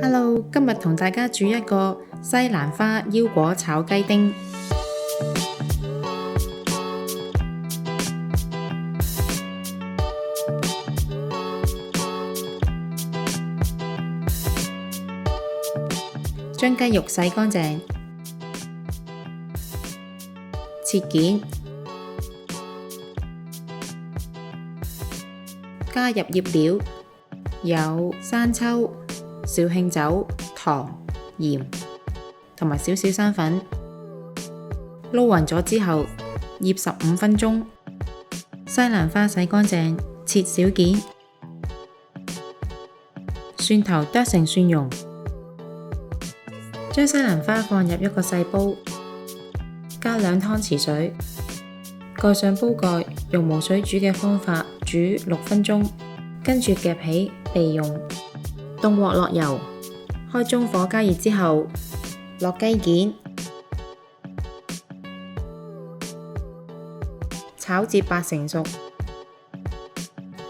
Hello，今日同大家煮一個西蘭花腰果炒雞丁。將雞肉洗乾淨，切件，加入醃料，有生抽、紹興酒、糖、鹽同埋少少生粉，撈勻咗之後醃15分鐘。西蘭花洗乾淨，切小件，蒜頭剁成蒜蓉，將西蘭花放入一個細煲，加2湯匙水，蓋上煲蓋，用無水煮嘅方法煮6分鐘，跟住夾起備用。凍鑊落油，開中火加熱之後，落雞件，炒至8成熟，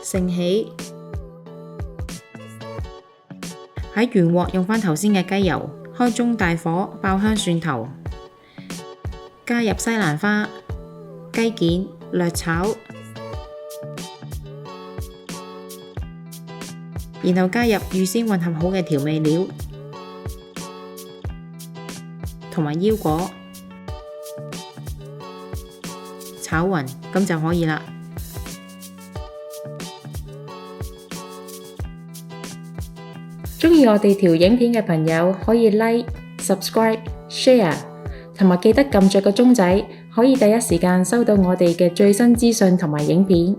盛起。喺原鑊用返頭先嘅雞油，開中大火爆香蒜頭，加入西蘭花、雞件，略炒。然後加入預先混合好嘅調味料同埋腰果，炒勻咁就可以啦。鍾意我哋條影片嘅朋友可以 Like、Subscribe、Share， 同埋記得撳着個鐘仔，可以第一時間收到我哋嘅最新資訊同埋影片。